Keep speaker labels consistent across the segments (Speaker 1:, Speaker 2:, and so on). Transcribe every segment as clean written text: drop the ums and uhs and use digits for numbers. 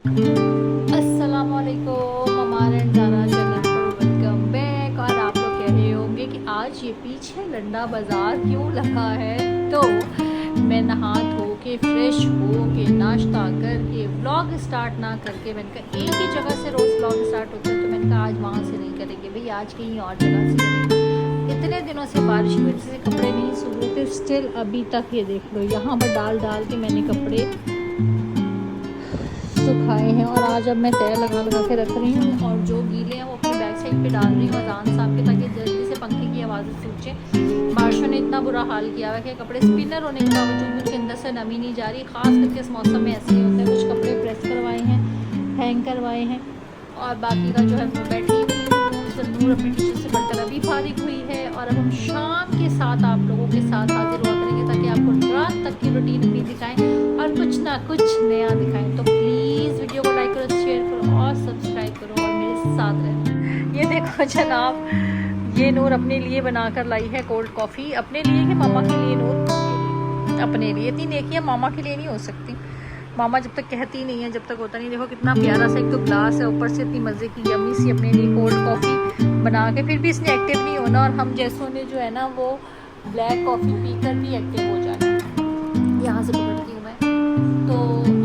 Speaker 1: अस्सलामुअलैकुम, हमारे ज़ारा चैनल पर वेलकम बैक। और आप लोग कह रहे होंगे कि आज ये पीछे लंडा बाज़ार क्यों लगा है। तो मैं नहा धो के फ्रेश हो के नाश्ता करके व्लॉग स्टार्ट ना करके, मैंने कहा एक ही जगह से रोज़ व्लॉग स्टार्ट होते हैं, तो मैंने कहा आज वहाँ से नहीं करेंगे भाई, आज कहीं और जगह से करेंगे। इतने दिनों से बारिश की वजह से कपड़े नहीं सूख रहे थे, स्टिल अभी तक ये देख लो यहाँ पर डाल डाल के मैंने कपड़े सुखाए हैं। और आज अब मैं तय लगा के रख रही हूँ, और जो गीले हैं वो अपनी बैक साइड पे डाल रही हूँ अजान साहब के, ताकि जल्दी से पंखे की आवाज़ें सूखे। बारिशों ने इतना बुरा हाल किया हुआ है कि कपड़े स्पिनर होने के बावजूद उनके अंदर से नमी नहीं जा रही। ख़ास करके इस मौसम में ऐसे ही होता है। कुछ कपड़े प्रेस करवाए हैं, हैंग करवाए हैं, और बाकी का जो है मैं बैठी हुई हूँ। नूर अपनी टीचर से पढ़कर अभी फारिग हुई है, और अब हम शाम के साथ आप लोगों के साथ हाजिर हुआ करेंगे, ताकि आपको रात तक की रूटीन अपनी दिखाएं और कुछ ना कुछ नया दिखाएं। तो प्लीज़ वीडियो को लाइक करो, शेयर करो और सब्सक्राइब करो, और मेरे साथ रहना। ये देखो जनाब, ये नूर अपने लिए बनाकर लाई है कोल्ड कॉफ़ी। अपने लिए कि मामा के लिए? नूर अपने लिए। इतनी नेकियां मामा के लिए नहीं हो सकती। मामा जब तक कहती नहीं है, जब तक होता नहीं। देखो कितना प्यारा सा एक तो ग्लास है, ऊपर से इतनी मज़े की यम्मी सी अपने लिए कोल्ड कॉफ़ी बना के। फिर भी इसने एक्टिव नहीं होना, और हम जैसों ने जो है ना वो ब्लैक कॉफ़ी पीकर भी एक्टिव हो जाना। यहाँ से पकड़ती हूँ मैं, तो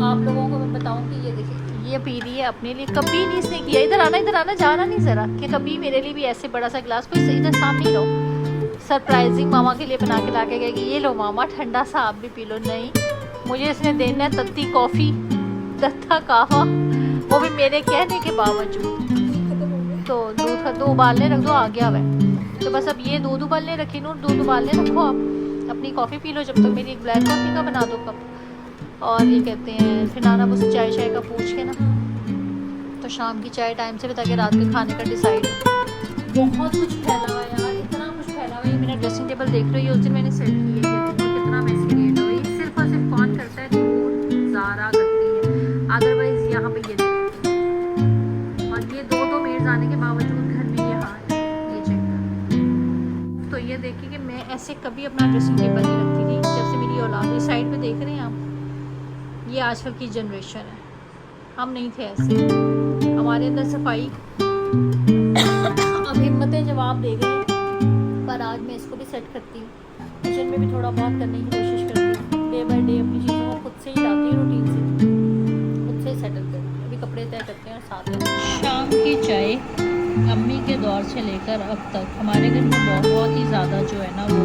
Speaker 1: आप लोगों को मैं बताऊँ कि ये देखिए, ये पी रही है अपने लिए। कभी नहीं इसने किया इधर आना जाना नहीं ज़रा, कि कभी मेरे लिए भी ऐसे बड़ा सा गिलास कोई इधर सामने ही रहो। सरप्राइजिंग मामा के लिए बना के ला के गया कि ये लो मामा ठंडा सा आप भी पी लो। नहीं, मुझे इसने देना है तत्ती कॉफ़ी, तत्ता कहवा, वो भी मेरे कहने के बावजूद। तो दूध का 2 उबालने रख दो, आ गया हुआ है। तो बस अब ये दूध उबालने रखी नूर, दूध उबालने रखो, आप अपनी कॉफ़ी पी लो। जब तक मेरी एक ब्लैक कॉफ़ी का बना दो कप। और ये कहते हैं फिर नाना मुझसे चाय का पूछ के ना, तो शाम की चाय टाइम से बता के रात के खाने का डिसाइड। बहुत कुछ फैला हुआ है यार, इतना कुछ फैला हुआ है। मेरा ड्रेसिंग टेबल देख रही है, उस दिन मैंने सेट की है, कितना मैसी रेट हो। ये सिर्फ और सिर्फ कौन करता है? ज़ारा करती है। अदरवाइज यहाँ पे ये देखो, और ये 2 मेड्स आने के बावजूद घर में ये हाल है, ये चेक कर। तो ये देखिए कि मैं ऐसे कभी अपना ड्रेसिंग टेबल नहीं रखती थी जब से मेरी औलाद। इस साइड पे देख रहे हैं आप, ये आजकल की जनरेशन है, हम नहीं थे ऐसे। हमारे अंदर सफाई अब हिम्मतें जवाब दे गई, पर आज मैं इसको भी सेट करती हूँ। किचन में भी थोड़ा बहुत करने की कोशिश करती हूँ। डे बाई डे अपनी चीज़ों को खुद से ही लाती हूँ, रूटीन से खुद से सेटल करती हूँ। अभी कपड़े तय करते हैं और साथ में शाम की चाय। अम्मी के दौर से लेकर अब तक हमारे घर में बहुत ही ज़्यादा जो है ना वो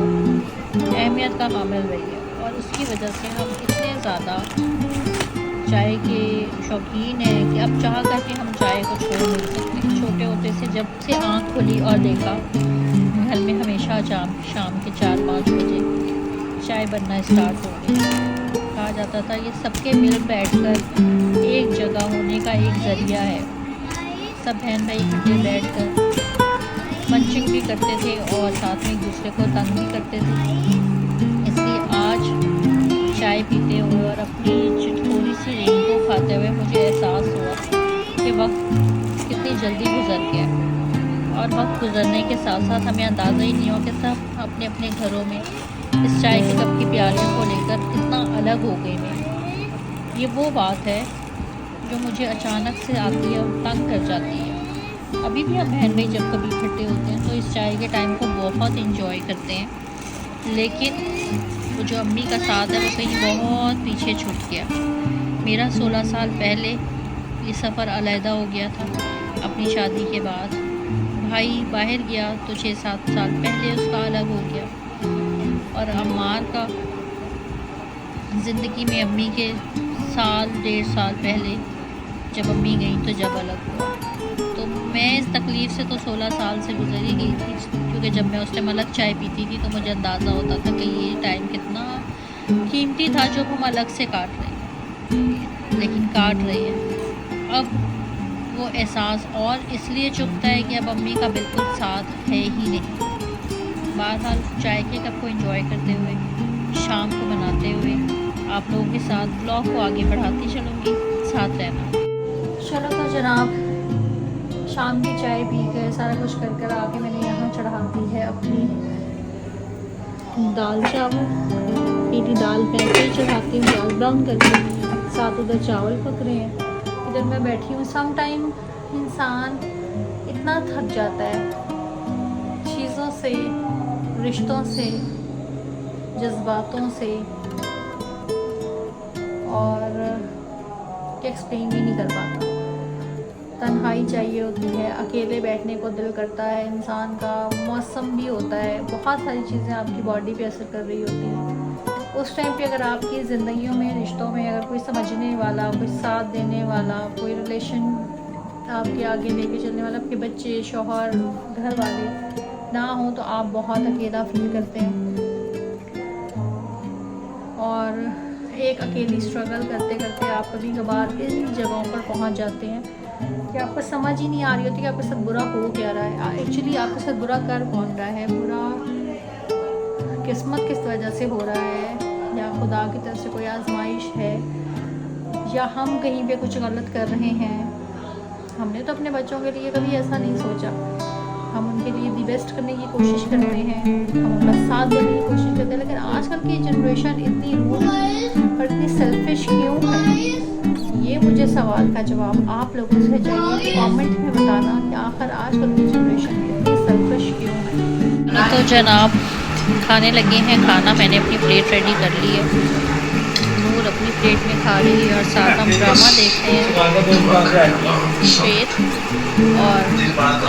Speaker 1: अहमियत का हामिल रही है, और उसकी वजह से हम इतने ज़्यादा चाय के शौकीन हैं कि अब चाह करके हम चाय को छोड़ नहीं सकते। छोटे होते से जब से आँख खुली और देखा, घर में हमेशा शाम के 4-5 बजे चाय बनना स्टार्ट हो गई। कहा जाता था ये सबके मिल बैठकर एक जगह होने का एक ज़रिया है। सब बहन भाई इकट्ठे बैठकर मंचिंग भी करते थे, और साथ में एक दूसरे को तंग भी करते थे। इसलिए आज चाय पीते हुए और अपनी थोड़ी सी रींग को खाते हुए मुझे एहसास हुआ कि वक्त कितनी जल्दी गुजर गया। और वक्त गुजरने के साथ साथ हमें अंदाज़ा ही नहीं हो कि सब अपने अपने घरों में इस चाय के कप की प्यालियों को लेकर कितना अलग हो गए हैं। ये वो बात है जो मुझे अचानक से आती है और तंग कर जाती है। अभी भी हम बहन भाई जब कभी इकट्ठे होते हैं तो इस चाय के टाइम को बहुत इंजॉय करते हैं, लेकिन वो जो अम्मी का साथ है वो कहीं बहुत पीछे छूट गया। मेरा 16 साल पहले ये सफ़र अलहदा हो गया था अपनी शादी के बाद। भाई बाहर गया तो 6-7 साल पहले उसका अलग हो गया, और अम्मार का ज़िंदगी में अम्मी के 1.5 साल पहले जब अम्मी गई तो जब अलग हुआ। तो मैं इस तकलीफ़ से तो 16 साल से गुजरी गई थी, क्योंकि जब मैं उस टाइम अलग चाय पीती थी तो मुझे अंदाज़ा होता था कि ये टाइम कितना कीमती था जो हम अलग से काट रहे हैं, लेकिन काट रहे हैं। अब वो एहसास और इसलिए चुभता है कि अब अम्मी का बिल्कुल साथ है ही नहीं। बहरहाल चाय के कप को एंजॉय करते हुए, शाम को बनाते हुए आप लोगों के साथ ब्लॉग को आगे बढ़ाती चलूँगी, साथ रहना। चलो तो जनाब, शाम की चाय पी कर सारा कुछ कर कर आके मैंने यहाँ चढ़ा दी है अपनी दाल चावल। पीली दाल पहले ही चढ़ाती हूँ गैस ब्राउन करके, साथ उधर चावल पक रहे हैं। देर मैं बैठी हूँ। सम टाइम इंसान इतना थक जाता है चीज़ों से, रिश्तों से, जज्बातों से, और एक्सप्लेन भी नहीं कर पाता। तन्हाई चाहिए होती है, अकेले बैठने को दिल करता है इंसान का, मौसम भी होता है, बहुत सारी चीज़ें आपकी बॉडी पे असर कर रही होती हैं। उस टाइम पे अगर आपकी ज़िंदगियों में, रिश्तों में अगर कोई समझने वाला, कोई साथ देने वाला, कोई रिलेशन आपके आगे लेके चलने वाला, आपके बच्चे, शौहर, घर वाले ना हो तो आप बहुत अकेला फील करते हैं और एक अकेली स्ट्रगल करते करते आप कभी कभार इन जगहों पर पहुंच जाते हैं कि आपको समझ ही नहीं आ रही होती कि आपके साथ बुरा हो क्या रहा है, एक्चुअली आपके साथ बुरा कर कौन रहा है, बुरा किस्मत किस वजह से हो रहा है, या खुदा की तरफ से कोई आजमाइश है, या हम कहीं पे कुछ गलत कर रहे हैं। हमने तो अपने बच्चों के लिए कभी ऐसा नहीं सोचा, हम उनके लिए दी बेस्ट करने की कोशिश करते हैं, हम उनका साथ देने की कोशिश करते हैं, लेकिन आजकल की जनरेशन इतनी रूड और इतनी सेल्फिश क्यों है? ये मुझे सवाल का जवाब आप लोगों से चाहिए, कमेंट में बताना कि आखिर आजकल की जनरेशन इतनी सेल्फिश क्यों है। तो जनाब खाने लगे हैं खाना, मैंने अपनी प्लेट रेडी कर ली है, नूर अपनी प्लेट में खा रही है और साथ हम ड्रामा देख रहे हैं शेर, और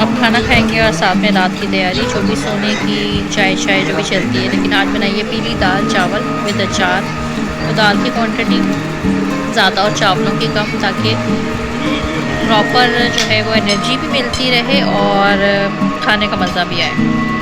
Speaker 1: अब खाना खाएंगे और साथ में रात की तैयारी, जो भी सोने की चाय जो भी चलती है। लेकिन आज बनाइए पीली दाल चावल विद अचार, तो दाल की क्वांटिटी ज़्यादा और चावलों की कम, ताकि प्रॉपर जो है वो एनर्जी भी मिलती रहे और खाने का मज़ा भी आए।